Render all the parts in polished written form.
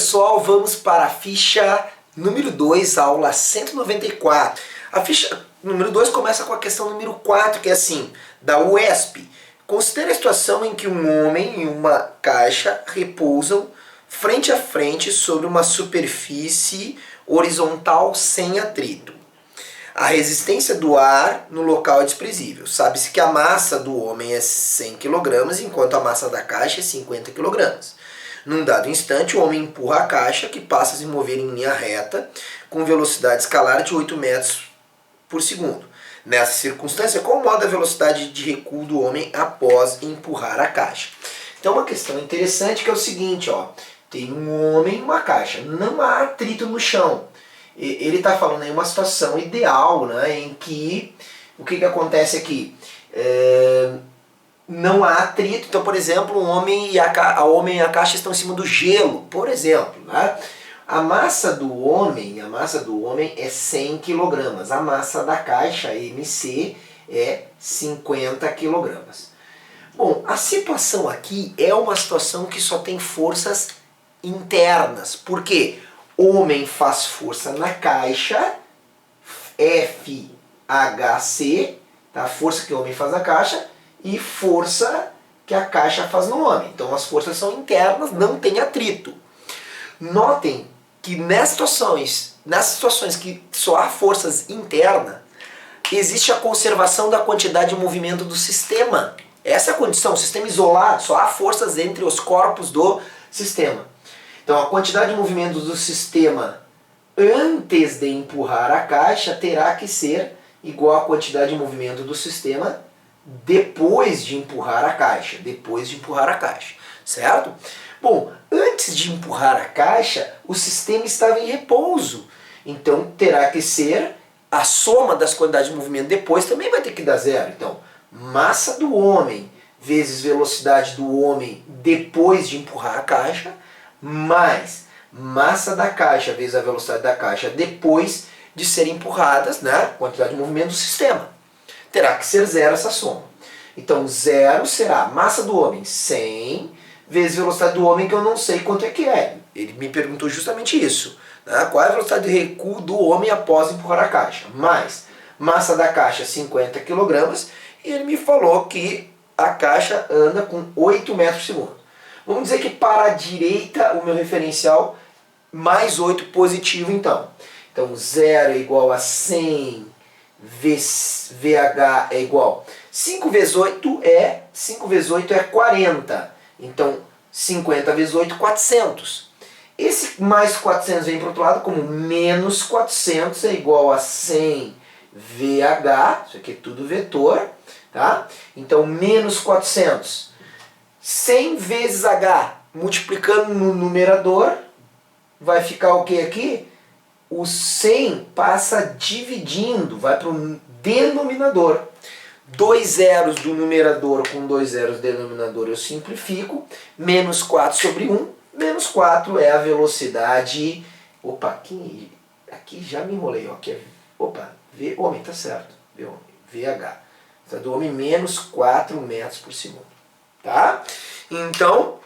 pessoal, vamos para a ficha número 2, aula 194. A ficha número 2 começa com a questão número 4, que é assim, da UESP. Considere a situação em que um homem e uma caixa repousam frente a frente sobre uma superfície horizontal sem atrito. A resistência do ar no local é desprezível. Sabe-se que a massa do homem é 100 kg, enquanto a massa da caixa é 50 kg. Num dado instante, o homem empurra a caixa, que passa a se mover em linha reta, com velocidade escalar de 8 metros por segundo. Nessa circunstância, qual o modo da velocidade de recuo do homem após empurrar a caixa? Então, uma questão interessante que é o seguinte, ó, tem um homem e uma caixa, não há atrito no chão. Ele está falando aí uma situação ideal, né, em que o que acontece aqui? Não há atrito, então, por exemplo, o homem e a caixa estão em cima do gelo, por exemplo, né? A massa do homem é 100 kg, a massa da caixa, MC, é 50 kg. Bom, a situação aqui é uma situação que só tem forças internas. Por quê? Homem faz força na caixa, FHC, tá? Força que o homem faz na caixa, e força que a caixa faz no homem. Então as forças são internas, não tem atrito. Notem que nas situações que só há forças internas, existe a conservação da quantidade de movimento do sistema. Essa é a condição, o sistema isolado, só há forças entre os corpos do sistema. Então a quantidade de movimento do sistema antes de empurrar a caixa terá que ser igual à quantidade de movimento do sistema depois de empurrar a caixa. Certo? Bom, antes de empurrar a caixa, o sistema estava em repouso. Então terá que ser a soma das quantidades de movimento depois também vai ter que dar zero. Então, massa do homem vezes velocidade do homem depois de empurrar a caixa, mais massa da caixa vezes a velocidade da caixa depois de serem empurradas, né? Quantidade de movimento do sistema. Terá que ser zero essa soma. Então, zero será massa do homem, 100, vezes velocidade do homem, que eu não sei quanto é que é. Ele me perguntou justamente isso. Né? Qual é a velocidade de recuo do homem após empurrar a caixa? Mais massa da caixa, 50 kg, e ele me falou que a caixa anda com 8 metros por segundo. Vamos dizer que para a direita o meu referencial mais 8 positivo, então. Então, 0 é igual a 100, VH é igual. 5 vezes 8 é 40. Então, 50 vezes 8, 400. Esse mais 400 vem para o outro lado como menos 400 é igual a 100 VH. Isso aqui é tudo vetor. Tá? Então, menos 400. 100 vezes H, multiplicando no numerador, vai ficar o que aqui? O 100 passa dividindo, vai para o denominador. 2 zeros do numerador com 2 zeros do denominador eu simplifico. Menos 4 sobre 1. Menos 4 é a velocidade... Opa, aqui já me enrolei. Ó, aqui é, opa, V homem, tá certo. V homem, VH. Então, do homem menos 4 metros por segundo. Tá? Então,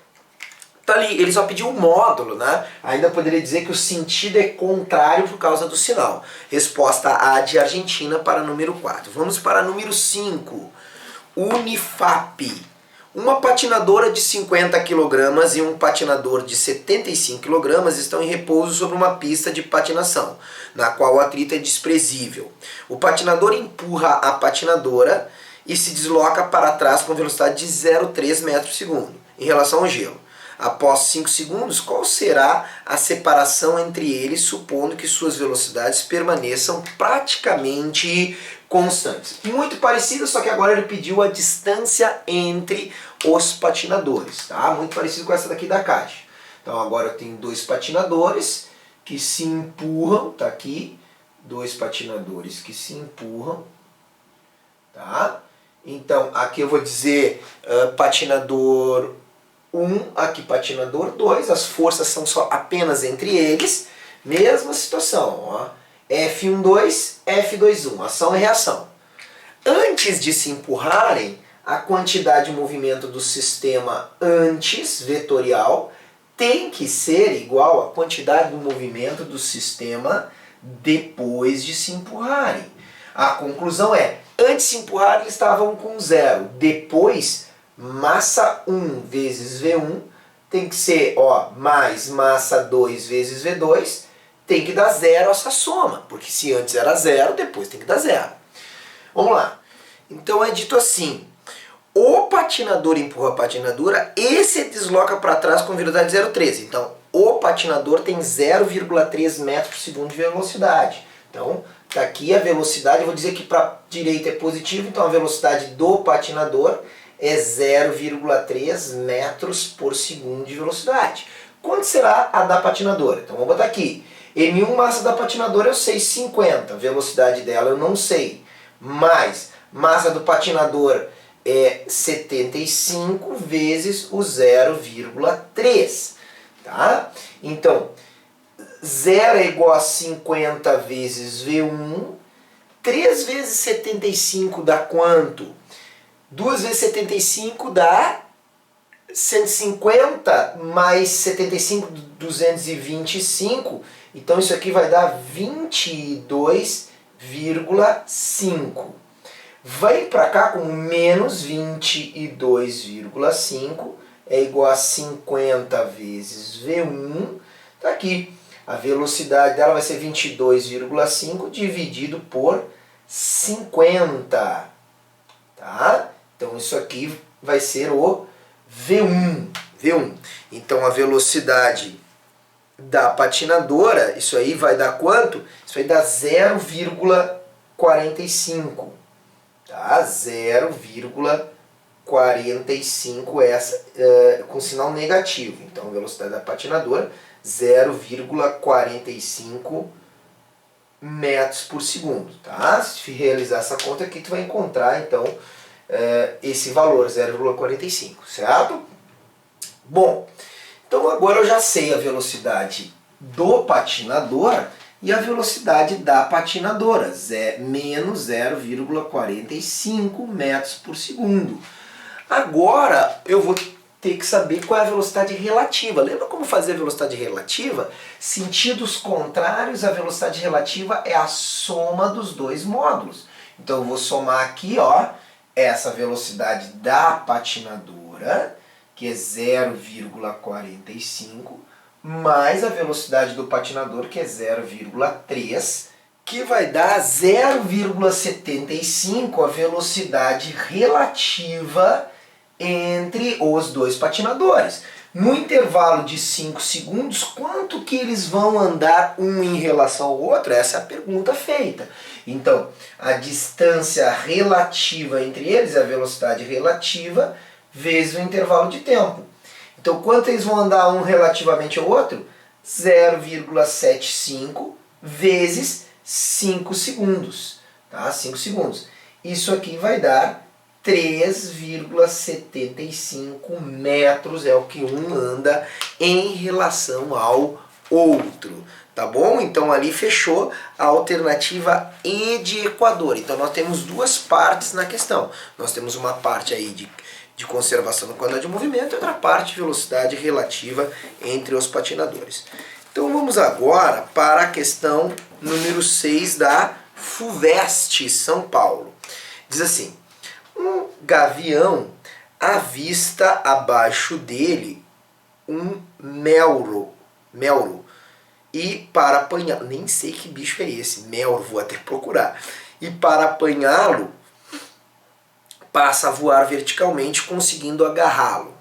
tá ali, ele só pediu um módulo, né? Ainda poderia dizer que o sentido é contrário por causa do sinal. Resposta A de Argentina para número 4. Vamos para número 5. Unifap. Uma patinadora de 50 kg e um patinador de 75 kg estão em repouso sobre uma pista de patinação, na qual o atrito é desprezível. O patinador empurra a patinadora e se desloca para trás com velocidade de 0,3 metros por segundo em relação ao gelo. Após 5 segundos, qual será a separação entre eles, supondo que suas velocidades permaneçam praticamente constantes? Muito parecido, só que agora ele pediu a distância entre os patinadores, tá? Muito parecido com essa daqui da caixa. Então agora eu tenho dois patinadores que se empurram, tá aqui, dois patinadores que se empurram, tá? Então aqui eu vou dizer patinador 1, aqui patinador 2, as forças são só apenas entre eles, mesma situação, ó. F12, F21, ação e reação. Antes de se empurrarem, a quantidade de movimento do sistema antes, vetorial, tem que ser igual à quantidade do movimento do sistema depois de se empurrarem. A conclusão é, antes de se empurrar eles estavam com 0, depois massa 1 vezes V1 tem que ser mais massa 2 vezes V2, tem que dar 0 essa soma, porque se antes era 0, depois tem que dar 0. Vamos lá. Então é dito assim, o patinador empurra a patinadora e se desloca para trás com velocidade 0,13. Então, o patinador tem 0,3 metros por segundo de velocidade. Então, tá aqui a velocidade, eu vou dizer que para a direita é positivo, então a velocidade do patinador é 0,3 metros por segundo de velocidade. Quanto será a da patinadora? Então, vou botar aqui. M1, massa da patinadora eu sei, 50. Velocidade dela eu não sei. Mais massa do patinador é 75 vezes o 0,3. Tá? Então, 0 é igual a 50 vezes V1. 3 vezes 75 dá quanto? 2 vezes 75 dá 150 mais 75, 225. Então isso aqui vai dar 22,5. Vai para cá com menos 22,5 é igual a 50 vezes V1. Tá aqui. A velocidade dela vai ser 22,5 dividido por 50. Tá? Então isso aqui vai ser o V1. Então a velocidade da patinadora, isso aí vai dar quanto? Isso vai dar 0,45. Tá? 0,45 essa com sinal negativo. Então a velocidade da patinadora 0,45 metros por segundo. Tá? Se realizar essa conta aqui, tu vai encontrar então esse valor, 0,45, certo? Bom, então agora eu já sei a velocidade do patinador e a velocidade da patinadora, menos 0,45 metros por segundo. Agora eu vou ter que saber qual é a velocidade relativa. Lembra como fazer a velocidade relativa? Sentidos contrários, a velocidade relativa é a soma dos dois módulos. Então eu vou somar aqui, essa velocidade da patinadora, que é 0,45, mais a velocidade do patinador, que é 0,3, que vai dar 0,75 a velocidade relativa entre os dois patinadores. No intervalo de 5 segundos, quanto que eles vão andar um em relação ao outro? Essa é a pergunta feita. Então, a distância relativa entre eles é a velocidade relativa vezes o intervalo de tempo. Então, quanto eles vão andar um relativamente ao outro? 0,75 vezes 5 segundos. Tá? 5 segundos. Isso aqui vai dar 3,75 metros, é o que um anda em relação ao outro. Tá bom? Então ali fechou a alternativa E de Equador. Então nós temos duas partes na questão. Nós temos uma parte aí de conservação da quantidade de movimento e outra parte de velocidade relativa entre os patinadores. Então vamos agora para a questão número 6 da FUVEST São Paulo. Diz assim, um gavião avista abaixo dele um melro. E para apanhar, nem sei que bicho é esse, melro, vou até procurar. E para apanhá-lo, passa a voar verticalmente, conseguindo agarrá-lo.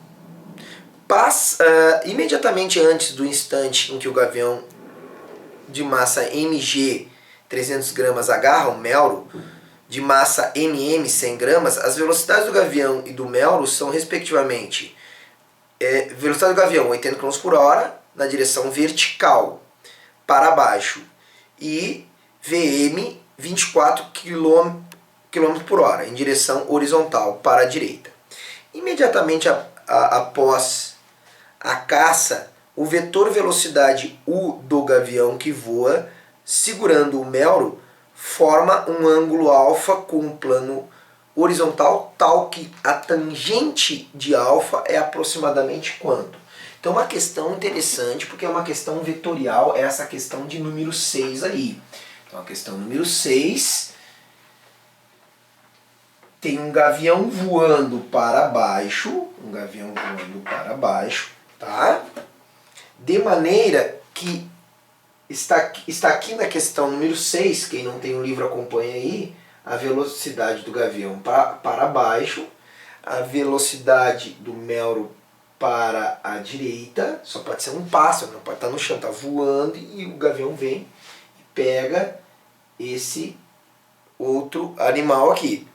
Imediatamente antes do instante em que o gavião de massa mg 300 gramas agarra o melro de massa mm 100 gramas, as velocidades do gavião e do melro são respectivamente velocidade do gavião 80 km por hora na direção vertical para baixo e Vm 24 km por hora em direção horizontal para a direita. Imediatamente após a caça, o vetor velocidade u do gavião que voa segurando o melro forma um ângulo alfa com um plano horizontal tal que a tangente de alfa é aproximadamente quanto? Então uma questão interessante, porque é uma questão vetorial, é essa questão de número 6 aí. Então a questão número 6 tem um gavião voando para baixo, tá? De maneira que está aqui na questão número 6, quem não tem o livro acompanha aí, a velocidade do gavião para baixo, a velocidade do Melro para a direita, só pode ser um pássaro, não pode estar no chão, está voando e o gavião vem e pega esse outro animal aqui.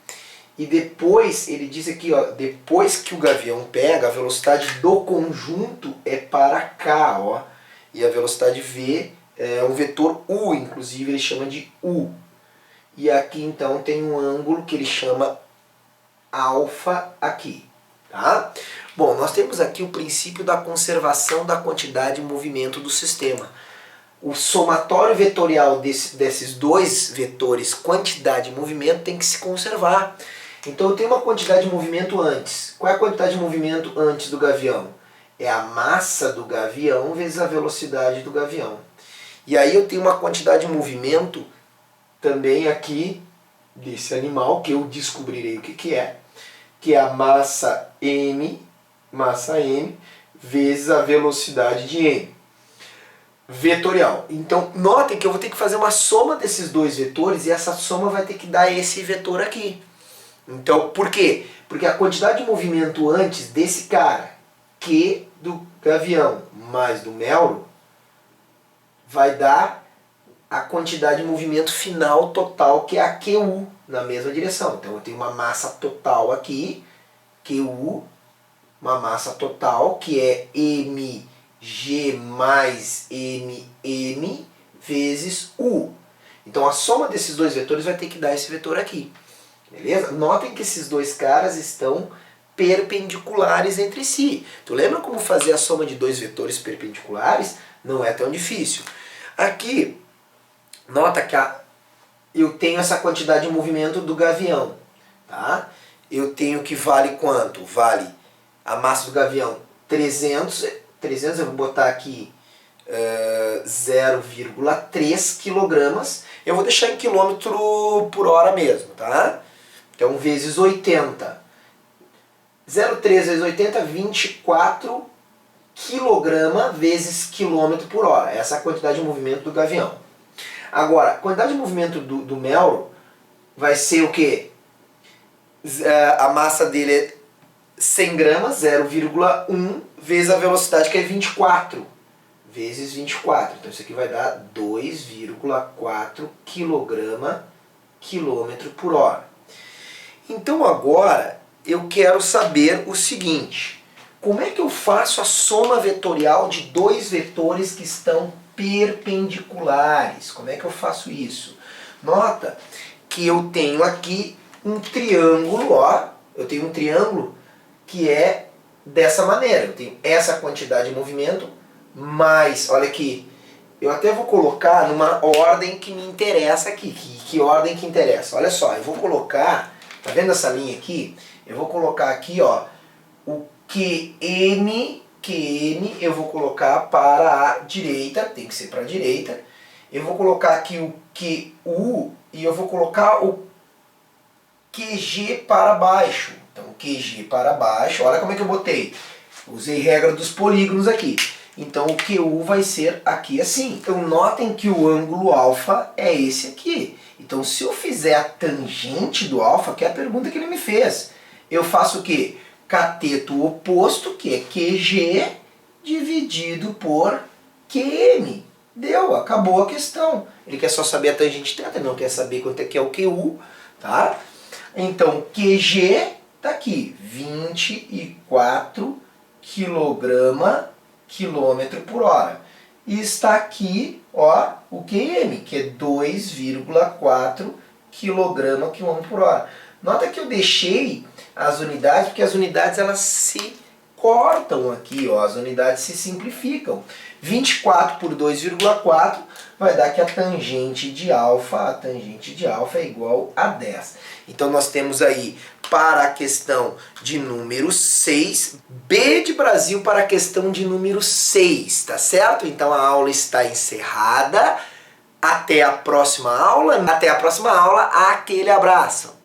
E depois, ele diz aqui, ó, depois que o gavião pega, a velocidade do conjunto é para cá, ó, e a velocidade V é um vetor U, inclusive ele chama de U. E aqui então tem um ângulo que ele chama alfa aqui, tá? Bom, nós temos aqui o princípio da conservação da quantidade de movimento do sistema. O somatório vetorial desses dois vetores, quantidade e movimento, tem que se conservar. Então eu tenho uma quantidade de movimento antes. Qual é a quantidade de movimento antes do gavião? É a massa do gavião vezes a velocidade do gavião. E aí eu tenho uma quantidade de movimento também aqui desse animal, que eu descobrirei o que é a massa m vezes a velocidade de m. Vetorial. Então, notem que eu vou ter que fazer uma soma desses dois vetores e essa soma vai ter que dar esse vetor aqui. Então, por quê? Porque a quantidade de movimento antes desse cara, Q do gavião mais do Melro, vai dar a quantidade de movimento final total, que é a QU, na mesma direção. Então, eu tenho uma massa total aqui, QU, uma massa total, que é mg mais mm vezes u. Então a soma desses dois vetores vai ter que dar esse vetor aqui. Beleza? Notem que esses dois caras estão perpendiculares entre si. Tu lembra como fazer a soma de dois vetores perpendiculares? Não é tão difícil. Aqui, nota que eu tenho essa quantidade de movimento do gavião. Tá? Eu tenho que vale quanto? Vale a massa do gavião 300 eu vou botar aqui 0,3 quilogramas. Eu vou deixar em quilômetro por hora mesmo, tá? Então, vezes 80. 0,3 vezes 80, 24 quilograma vezes quilômetro por hora. Essa é a quantidade de movimento do gavião. Agora, a quantidade de movimento do Melro vai ser o quê? A massa dele é 100 gramas, 0,1, vezes a velocidade, que é 24, vezes 24. Então isso aqui vai dar 2,4 quilômetro por hora. Então agora eu quero saber o seguinte: como é que eu faço a soma vetorial de dois vetores que estão perpendiculares? Como é que eu faço isso? Nota que eu tenho aqui um triângulo, ó, eu tenho um triângulo que é dessa maneira. Eu tenho essa quantidade de movimento, mais, olha aqui, eu até vou colocar numa ordem que me interessa aqui. Que ordem que interessa? Olha só, eu vou colocar, tá vendo essa linha aqui? Eu vou colocar aqui, ó, o QM eu vou colocar para a direita, tem que ser para a direita. Eu vou colocar aqui o QU e eu vou colocar o QG para baixo. Então, QG para baixo, olha como é que eu botei. Usei regra dos polígonos aqui. Então, o QU vai ser aqui assim. Então, notem que o ângulo alfa é esse aqui. Então, se eu fizer a tangente do alfa, que é a pergunta que ele me fez, eu faço o quê? Cateto oposto, que é QG, dividido por QM. Deu, acabou a questão. Ele quer só saber a tangente θ, ele não quer saber quanto é que é o QU, tá? Então, QG está aqui, 24 quilômetro por hora. E está aqui, ó, o QM, que é 2,4 quilômetro por hora. Nota que eu deixei as unidades, porque as unidades elas se cortam aqui, ó, as unidades se simplificam. 24 por 2,4 vai dar que a tangente de alfa é igual a 10. Então nós temos aí para a questão de número 6, B de Brasil para a questão de número 6, tá certo? Então a aula está encerrada. Até a próxima aula. Aquele abraço.